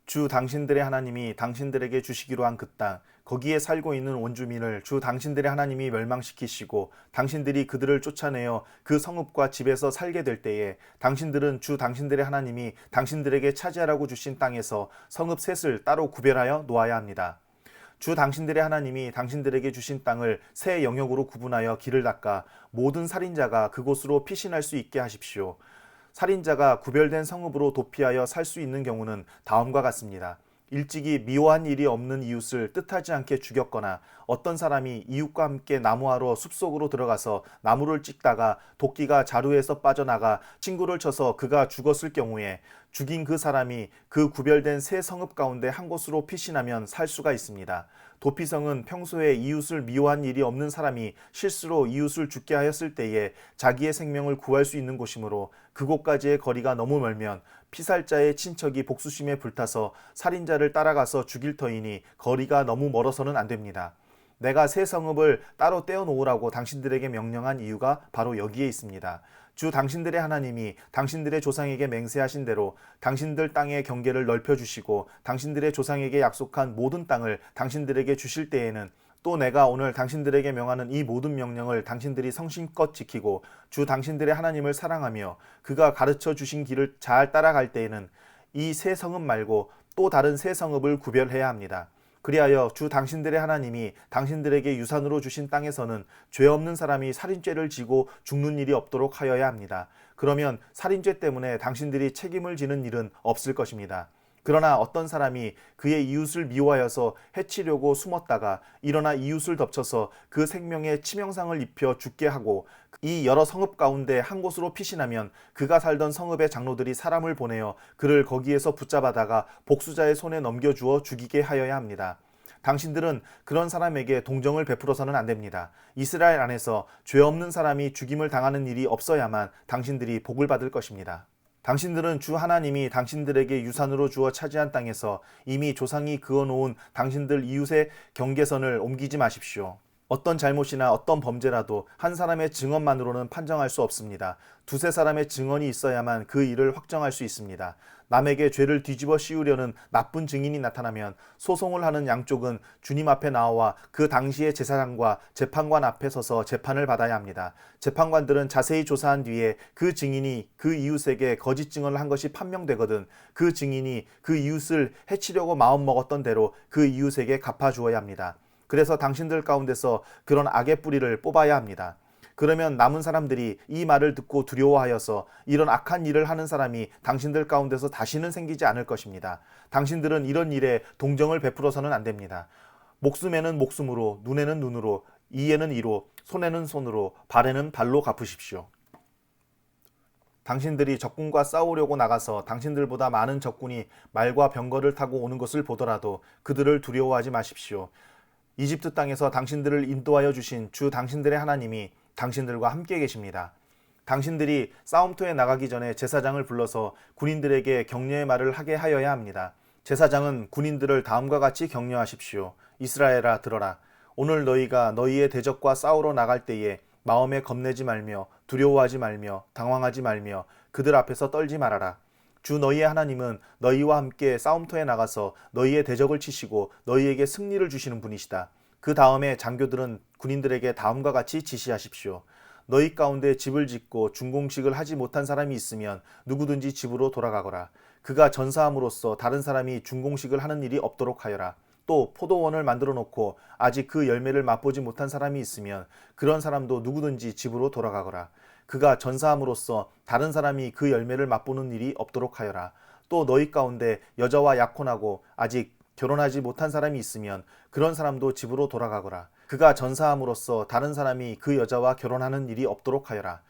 주 당신들의 하나님이 당신들에게 주시기로 한 그 땅, 거기에 살고 있는 원주민을 주 당신들의 하나님이 멸망시키시고 당신들이 그들을 쫓아내어 그 성읍과 집에서 살게 될 때에 당신들은 주 당신들의 하나님이 당신들에게 차지하라고 주신 땅에서 성읍 셋을 따로 구별하여 놓아야 합니다. 주 당신들의 하나님이 당신들에게 주신 땅을 세 영역으로 구분하여 길을 닦아 모든 살인자가 그곳으로 피신할 수 있게 하십시오. 살인자가 구별된 성읍으로 도피하여 살 수 있는 경우는 다음과 같습니다. 일찍이 미워한 일이 없는 이웃을 뜻하지 않게 죽였거나 어떤 사람이 이웃과 함께 나무하러 숲속으로 들어가서 나무를 찍다가 도끼가 자루에서 빠져나가 친구를 쳐서 그가 죽었을 경우에 죽인 그 사람이 그 구별된 세 성읍 가운데 한 곳으로 피신하면 살 수가 있습니다. 도피성은 평소에 이웃을 미워한 일이 없는 사람이 실수로 이웃을 죽게 하였을 때에 자기의 생명을 구할 수 있는 곳이므로 그곳까지의 거리가 너무 멀면 피살자의 친척이 복수심에 불타서 살인자를 따라가서 죽일 터이니 거리가 너무 멀어서는 안 됩니다. 내가 새 성읍을 따로 떼어놓으라고 당신들에게 명령한 이유가 바로 여기에 있습니다. 주 당신들의 하나님이 당신들의 조상에게 맹세하신 대로 당신들 땅의 경계를 넓혀주시고 당신들의 조상에게 약속한 모든 땅을 당신들에게 주실 때에는 또 내가 오늘 당신들에게 명하는 이 모든 명령을 당신들이 성심껏 지키고 주 당신들의 하나님을 사랑하며 그가 가르쳐 주신 길을 잘 따라갈 때에는 이 새 성읍 말고 또 다른 새 성읍을 구별해야 합니다. 그리하여 주 당신들의 하나님이 당신들에게 유산으로 주신 땅에서는 죄 없는 사람이 살인죄를 지고 죽는 일이 없도록 하여야 합니다. 그러면 살인죄 때문에 당신들이 책임을 지는 일은 없을 것입니다. 그러나 어떤 사람이 그의 이웃을 미워하여서 해치려고 숨었다가 일어나 이웃을 덮쳐서 그 생명에 치명상을 입혀 죽게 하고 이 여러 성읍 가운데 한 곳으로 피신하면 그가 살던 성읍의 장로들이 사람을 보내어 그를 거기에서 붙잡아다가 복수자의 손에 넘겨주어 죽이게 하여야 합니다. 당신들은 그런 사람에게 동정을 베풀어서는 안 됩니다. 이스라엘 안에서 죄 없는 사람이 죽임을 당하는 일이 없어야만 당신들이 복을 받을 것입니다. 당신들은 주 하나님이 당신들에게 유산으로 주어 차지한 땅에서 이미 조상이 그어놓은 당신들 이웃의 경계선을 옮기지 마십시오. 어떤 잘못이나 어떤 범죄라도 한 사람의 증언만으로는 판정할 수 없습니다. 두세 사람의 증언이 있어야만 그 일을 확정할 수 있습니다. 남에게 죄를 뒤집어 씌우려는 나쁜 증인이 나타나면 소송을 하는 양쪽은 주님 앞에 나와 그 당시의 제사장과 재판관 앞에 서서 재판을 받아야 합니다. 재판관들은 자세히 조사한 뒤에 그 증인이 그 이웃에게 거짓 증언을 한 것이 판명되거든 그 증인이 그 이웃을 해치려고 마음먹었던 대로 그 이웃에게 갚아주어야 합니다. 그래서 당신들 가운데서 그런 악의 뿌리를 뽑아야 합니다. 그러면 남은 사람들이 이 말을 듣고 두려워하여서 이런 악한 일을 하는 사람이 당신들 가운데서 다시는 생기지 않을 것입니다. 당신들은 이런 일에 동정을 베풀어서는 안 됩니다. 목숨에는 목숨으로, 눈에는 눈으로, 이에는 이로, 손에는 손으로, 발에는 발로 갚으십시오. 당신들이 적군과 싸우려고 나가서 당신들보다 많은 적군이 말과 병거를 타고 오는 것을 보더라도 그들을 두려워하지 마십시오. 이집트 땅에서 당신들을 인도하여 주신 주 당신들의 하나님이 당신들과 함께 계십니다. 당신들이 싸움터에 나가기 전에 제사장을 불러서 군인들에게 격려의 말을 하게 하여야 합니다. 제사장은 군인들을 다음과 같이 격려하십시오. 이스라엘아 들어라. 오늘 너희가 너희의 대적과 싸우러 나갈 때에 마음에 겁내지 말며 두려워하지 말며 당황하지 말며 그들 앞에서 떨지 말아라. 주 너희의 하나님은 너희와 함께 싸움터에 나가서 너희의 대적을 치시고 너희에게 승리를 주시는 분이시다. 그 다음에 장교들은 군인들에게 다음과 같이 지시하십시오. 너희 가운데 집을 짓고 준공식을 하지 못한 사람이 있으면 누구든지 집으로 돌아가거라. 그가 전사함으로써 다른 사람이 준공식을 하는 일이 없도록 하여라. 또 포도원을 만들어 놓고 아직 그 열매를 맛보지 못한 사람이 있으면 그런 사람도 누구든지 집으로 돌아가거라. 그가 전사함으로써 다른 사람이 그 열매를 맛보는 일이 없도록 하여라. 또 너희 가운데 여자와 약혼하고 아직 결혼하지 못한 사람이 있으면 그런 사람도 집으로 돌아가거라. 그가 전사함으로써 다른 사람이 그 여자와 결혼하는 일이 없도록 하여라.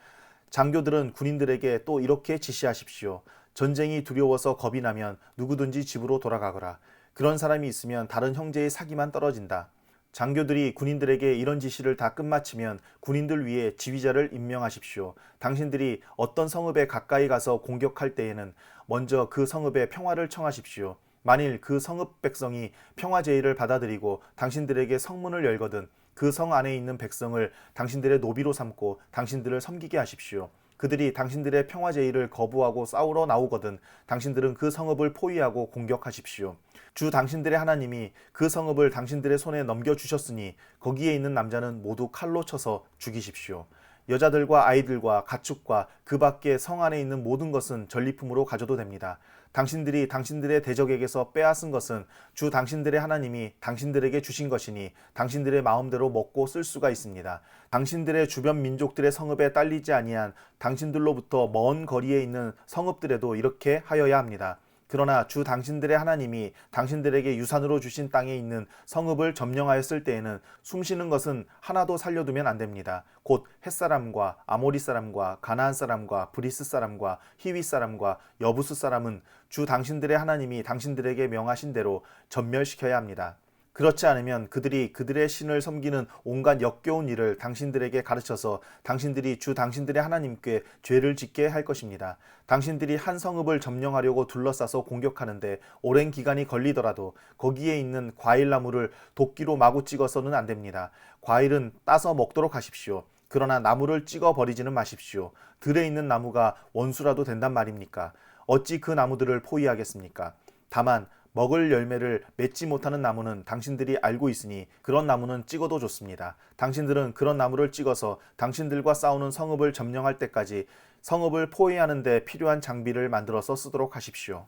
장교들은 군인들에게 또 이렇게 지시하십시오. 전쟁이 두려워서 겁이 나면 누구든지 집으로 돌아가거라. 그런 사람이 있으면 다른 형제의 사기만 떨어진다. 장교들이 군인들에게 이런 지시를 다 끝마치면 군인들 위에 지휘자를 임명하십시오. 당신들이 어떤 성읍에 가까이 가서 공격할 때에는 먼저 그 성읍에 평화를 청하십시오. 만일 그 성읍 백성이 평화 제의를 받아들이고 당신들에게 성문을 열거든 그 성 안에 있는 백성을 당신들의 노비로 삼고 당신들을 섬기게 하십시오. 그들이 당신들의 평화 제의를 거부하고 싸우러 나오거든 당신들은 그 성읍을 포위하고 공격하십시오. 주 당신들의 하나님이 그 성읍을 당신들의 손에 넘겨주셨으니 거기에 있는 남자는 모두 칼로 쳐서 죽이십시오. 여자들과 아이들과 가축과 그 밖에 성 안에 있는 모든 것은 전리품으로 가져도 됩니다. 당신들이 당신들의 대적에게서 빼앗은 것은 주 당신들의 하나님이 당신들에게 주신 것이니 당신들의 마음대로 먹고 쓸 수가 있습니다. 당신들의 주변 민족들의 성읍에 딸리지 아니한 당신들로부터 먼 거리에 있는 성읍들에도 이렇게 하여야 합니다. 그러나 주 당신들의 하나님이 당신들에게 유산으로 주신 땅에 있는 성읍을 점령하였을 때에는 숨쉬는 것은 하나도 살려두면 안 됩니다. 곧 햇사람과 아모리 사람과 가나안 사람과 브리스 사람과 히위 사람과 여부스 사람은 주 당신들의 하나님이 당신들에게 명하신 대로 전멸시켜야 합니다. 그렇지 않으면 그들이 그들의 신을 섬기는 온갖 역겨운 일을 당신들에게 가르쳐서 당신들이 주 당신들의 하나님께 죄를 짓게 할 것입니다. 당신들이 한 성읍을 점령하려고 둘러싸서 공격하는데 오랜 기간이 걸리더라도 거기에 있는 과일나무를 도끼로 마구 찍어서는 안 됩니다. 과일은 따서 먹도록 하십시오. 그러나 나무를 찍어 버리지는 마십시오. 들에 있는 나무가 원수라도 된단 말입니까? 어찌 그 나무들을 포위하겠습니까? 다만 먹을 열매를 맺지 못하는 나무는 당신들이 알고 있으니 그런 나무는 찍어도 좋습니다. 당신들은 그런 나무를 찍어서 당신들과 싸우는 성읍을 점령할 때까지 성읍을 포위하는 데 필요한 장비를 만들어서 쓰도록 하십시오.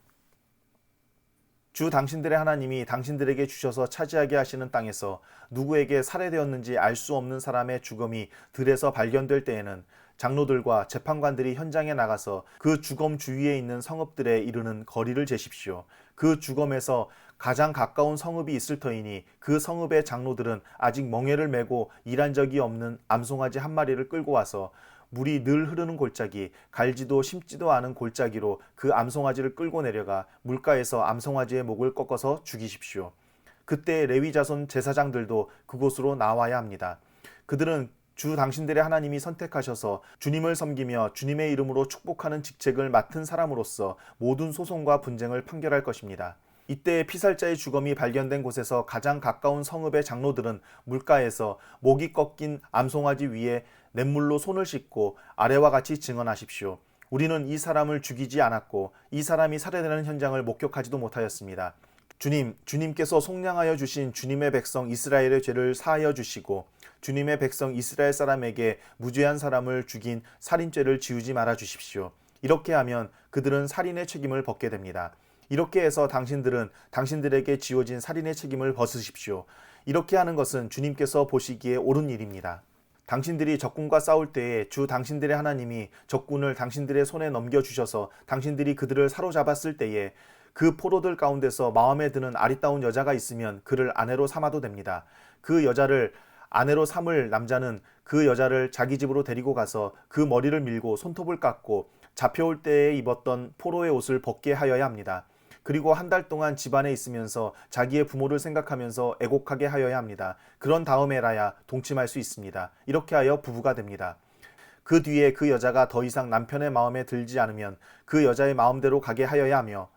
주 당신들의 하나님이 당신들에게 주셔서 차지하게 하시는 땅에서 누구에게 살해되었는지 알 수 없는 사람의 죽음이 들에서 발견될 때에는 장로들과 재판관들이 현장에 나가서 그 주검 주위에 있는 성읍들에 이르는 거리를 재십시오. 그 주검에서 가장 가까운 성읍이 있을 터이니 그 성읍의 장로들은 아직 멍에를 메고 일한 적이 없는 암송아지 한 마리를 끌고 와서 물이 늘 흐르는 골짜기, 갈지도 심지도 않은 골짜기로 그 암송아지를 끌고 내려가 물가에서 암송아지의 목을 꺾어서 죽이십시오. 그때 레위 자손 제사장들도 그곳으로 나와야 합니다. 그들은 주 당신들의 하나님이 선택하셔서 주님을 섬기며 주님의 이름으로 축복하는 직책을 맡은 사람으로서 모든 소송과 분쟁을 판결할 것입니다. 이때 피살자의 주검이 발견된 곳에서 가장 가까운 성읍의 장로들은 물가에서 목이 꺾인 암송아지 위에 냇물로 손을 씻고 아래와 같이 증언하십시오. 우리는 이 사람을 죽이지 않았고 이 사람이 살해되는 현장을 목격하지도 못하였습니다. 주님께서 속량하여 주신 주님의 백성 이스라엘의 죄를 사하여 주시고 주님의 백성 이스라엘 사람에게 무죄한 사람을 죽인 살인죄를 지우지 말아 주십시오. 이렇게 하면 그들은 살인의 책임을 벗게 됩니다. 이렇게 해서 당신들은 당신들에게 지어진 살인의 책임을 벗으십시오. 이렇게 하는 것은 주님께서 보시기에 옳은 일입니다. 당신들이 적군과 싸울 때에 주 당신들의 하나님이 적군을 당신들의 손에 넘겨주셔서 당신들이 그들을 사로잡았을 때에 그 포로들 가운데서 마음에 드는 아리따운 여자가 있으면 그를 아내로 삼아도 됩니다. 그 여자를 아내로 삼을 남자는 그 여자를 자기 집으로 데리고 가서 그 머리를 밀고 손톱을 깎고 잡혀올 때에 입었던 포로의 옷을 벗게 하여야 합니다. 그리고 한 달 동안 집안에 있으면서 자기의 부모를 생각하면서 애곡하게 하여야 합니다. 그런 다음에라야 동침할 수 있습니다. 이렇게 하여 부부가 됩니다. 그 뒤에 그 여자가 더 이상 남편의 마음에 들지 않으면 그 여자의 마음대로 가게 하여야 하며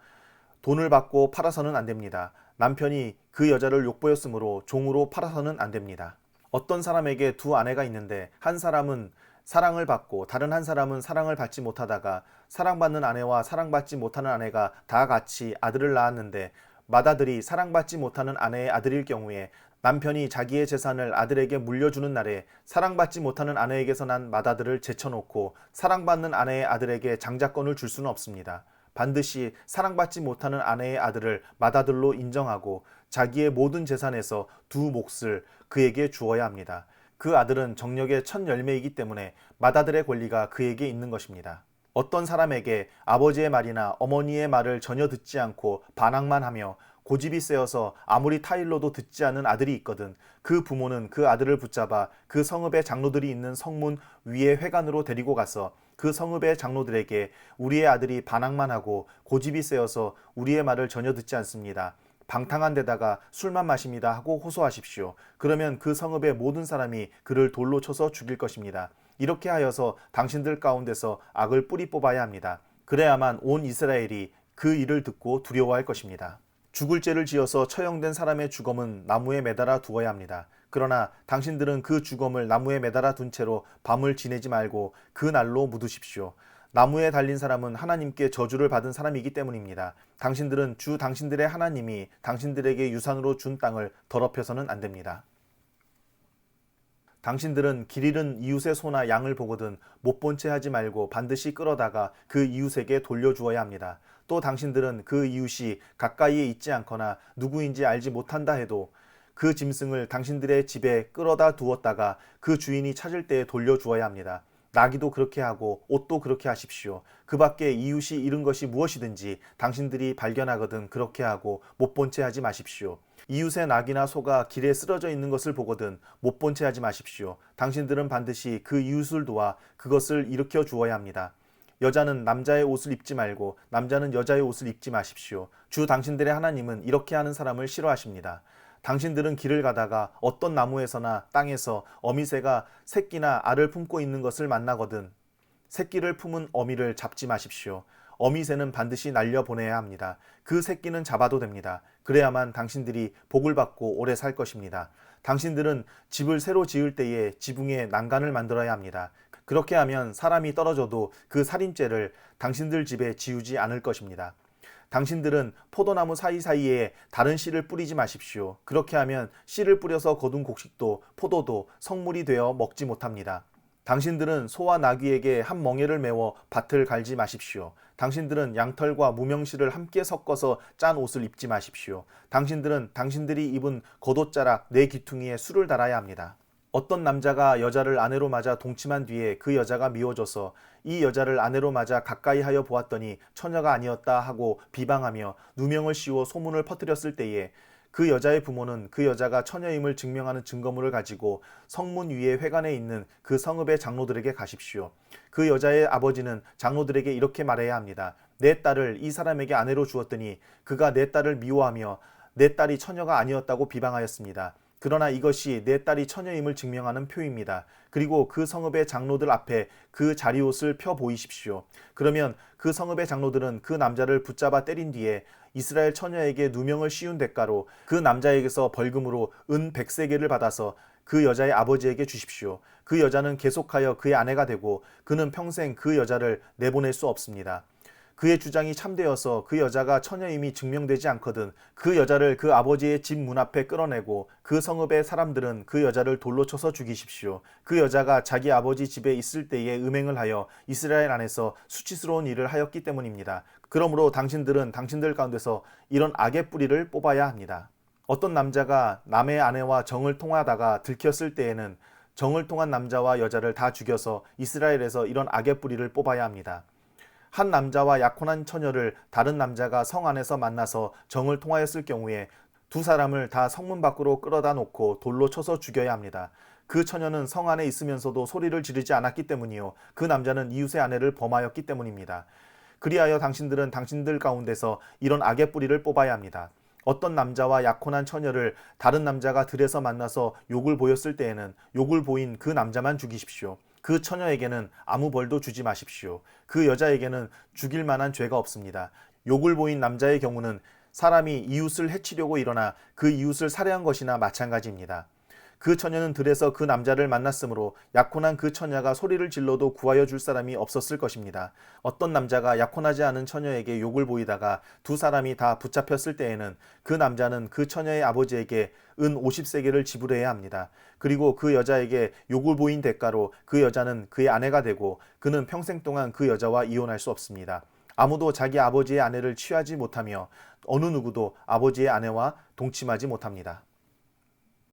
돈을 받고 팔아서는 안 됩니다. 남편이 그 여자를 욕보였으므로 종으로 팔아서는 안 됩니다. 어떤 사람에게 두 아내가 있는데 한 사람은 사랑을 받고 다른 한 사람은 사랑을 받지 못하다가 사랑받는 아내와 사랑받지 못하는 아내가 다 같이 아들을 낳았는데 맏아들이 사랑받지 못하는 아내의 아들일 경우에 남편이 자기의 재산을 아들에게 물려주는 날에 사랑받지 못하는 아내에게서 난 맏아들을 제쳐놓고 사랑받는 아내의 아들에게 장자권을 줄 수는 없습니다. 반드시 사랑받지 못하는 아내의 아들을 맏아들로 인정하고 자기의 모든 재산에서 두 몫을 그에게 주어야 합니다. 그 아들은 정력의 첫 열매이기 때문에 맏아들의 권리가 그에게 있는 것입니다. 어떤 사람에게 아버지의 말이나 어머니의 말을 전혀 듣지 않고 반항만 하며 고집이 세어서 아무리 타일러도 듣지 않는 아들이 있거든 그 부모는 그 아들을 붙잡아 그 성읍의 장로들이 있는 성문 위의 회관으로 데리고 가서 그 성읍의 장로들에게 우리의 아들이 반항만 하고 고집이 세어서 우리의 말을 전혀 듣지 않습니다. 방탕한 데다가 술만 마십니다 하고 호소하십시오. 그러면 그 성읍의 모든 사람이 그를 돌로 쳐서 죽일 것입니다. 이렇게 하여서 당신들 가운데서 악을 뿌리 뽑아야 합니다. 그래야만 온 이스라엘이 그 일을 듣고 두려워할 것입니다. 죽을 죄를 지어서 처형된 사람의 주검은 나무에 매달아 두어야 합니다. 그러나 당신들은 그 주검을 나무에 매달아 둔 채로 밤을 지내지 말고 그 날로 묻으십시오. 나무에 달린 사람은 하나님께 저주를 받은 사람이기 때문입니다. 당신들은 주 당신들의 하나님이 당신들에게 유산으로 준 땅을 더럽혀서는 안 됩니다. 당신들은 길 잃은 이웃의 소나 양을 보거든 못 본 채 하지 말고 반드시 끌어다가 그 이웃에게 돌려주어야 합니다. 또 당신들은 그 이웃이 가까이에 있지 않거나 누구인지 알지 못한다 해도 그 짐승을 당신들의 집에 끌어다 두었다가 그 주인이 찾을 때에 돌려주어야 합니다. 나귀도 그렇게 하고 옷도 그렇게 하십시오. 그 밖에 이웃이 잃은 것이 무엇이든지 당신들이 발견하거든 그렇게 하고 못 본 채 하지 마십시오. 이웃의 낙이나 소가 길에 쓰러져 있는 것을 보거든 못 본 채 하지 마십시오. 당신들은 반드시 그 이웃을 도와 그것을 일으켜 주어야 합니다. 여자는 남자의 옷을 입지 말고 남자는 여자의 옷을 입지 마십시오. 주 당신들의 하나님은 이렇게 하는 사람을 싫어하십니다. 당신들은 길을 가다가 어떤 나무에서나 땅에서 어미새가 새끼나 알을 품고 있는 것을 만나거든 새끼를 품은 어미를 잡지 마십시오. 어미새는 반드시 날려보내야 합니다. 그 새끼는 잡아도 됩니다. 그래야만 당신들이 복을 받고 오래 살 것입니다. 당신들은 집을 새로 지을 때에 지붕에 난간을 만들어야 합니다. 그렇게 하면 사람이 떨어져도 그 살인죄를 당신들 집에 지우지 않을 것입니다. 당신들은 포도나무 사이사이에 다른 씨를 뿌리지 마십시오. 그렇게 하면 씨를 뿌려서 거둔 곡식도 포도도 성물이 되어 먹지 못합니다. 당신들은 소와 나귀에게 한 멍에를 메워 밭을 갈지 마십시오. 당신들은 양털과 무명실을 함께 섞어서 짠 옷을 입지 마십시오. 당신들은 당신들이 입은 겉옷자락 네 귀퉁이에 술을 달아야 합니다. 어떤 남자가 여자를 아내로 맞아 동침한 뒤에 그 여자가 미워져서 이 여자를 아내로 맞아 가까이 하여 보았더니 처녀가 아니었다 하고 비방하며 누명을 씌워 소문을 퍼뜨렸을 때에 그 여자의 부모는 그 여자가 처녀임을 증명하는 증거물을 가지고 성문 위에 회관에 있는 그 성읍의 장로들에게 가십시오. 그 여자의 아버지는 장로들에게 이렇게 말해야 합니다. 내 딸을 이 사람에게 아내로 주었더니 그가 내 딸을 미워하며 내 딸이 처녀가 아니었다고 비방하였습니다. 그러나 이것이 내 딸이 처녀임을 증명하는 표입니다. 그리고 그 성읍의 장로들 앞에 그 자리옷을 펴 보이십시오. 그러면 그 성읍의 장로들은 그 남자를 붙잡아 때린 뒤에 이스라엘 처녀에게 누명을 씌운 대가로 그 남자에게서 벌금으로 은 100세겔을 받아서 그 여자의 아버지에게 주십시오. 그 여자는 계속하여 그의 아내가 되고 그는 평생 그 여자를 내보낼 수 없습니다. 그의 주장이 참되어서 그 여자가 처녀임이 증명되지 않거든 그 여자를 그 아버지의 집 문 앞에 끌어내고 그 성읍의 사람들은 그 여자를 돌로 쳐서 죽이십시오. 그 여자가 자기 아버지 집에 있을 때에 음행을 하여 이스라엘 안에서 수치스러운 일을 하였기 때문입니다. 그러므로 당신들은 당신들 가운데서 이런 악의 뿌리를 뽑아야 합니다. 어떤 남자가 남의 아내와 정을 통하다가 들켰을 때에는 정을 통한 남자와 여자를 다 죽여서 이스라엘에서 이런 악의 뿌리를 뽑아야 합니다. 한 남자와 약혼한 처녀를 다른 남자가 성 안에서 만나서 정을 통하였을 경우에 두 사람을 다 성문 밖으로 끌어다 놓고 돌로 쳐서 죽여야 합니다. 그 처녀는 성 안에 있으면서도 소리를 지르지 않았기 때문이요. 그 남자는 이웃의 아내를 범하였기 때문입니다. 그리하여 당신들은 당신들 가운데서 이런 악의 뿌리를 뽑아야 합니다. 어떤 남자와 약혼한 처녀를 다른 남자가 들에서 만나서 욕을 보였을 때에는 욕을 보인 그 남자만 죽이십시오. 그 처녀에게는 아무 벌도 주지 마십시오. 그 여자에게는 죽일 만한 죄가 없습니다. 욕을 보인 남자의 경우는 사람이 이웃을 해치려고 일어나 그 이웃을 살해한 것이나 마찬가지입니다. 그 처녀는 들에서 그 남자를 만났으므로 약혼한 그 처녀가 소리를 질러도 구하여 줄 사람이 없었을 것입니다. 어떤 남자가 약혼하지 않은 처녀에게 욕을 보이다가 두 사람이 다 붙잡혔을 때에는 그 남자는 그 처녀의 아버지에게 은 50세겔을 지불해야 합니다. 그리고 그 여자에게 욕을 보인 대가로 그 여자는 그의 아내가 되고 그는 평생 동안 그 여자와 이혼할 수 없습니다. 아무도 자기 아버지의 아내를 취하지 못하며 어느 누구도 아버지의 아내와 동침하지 못합니다.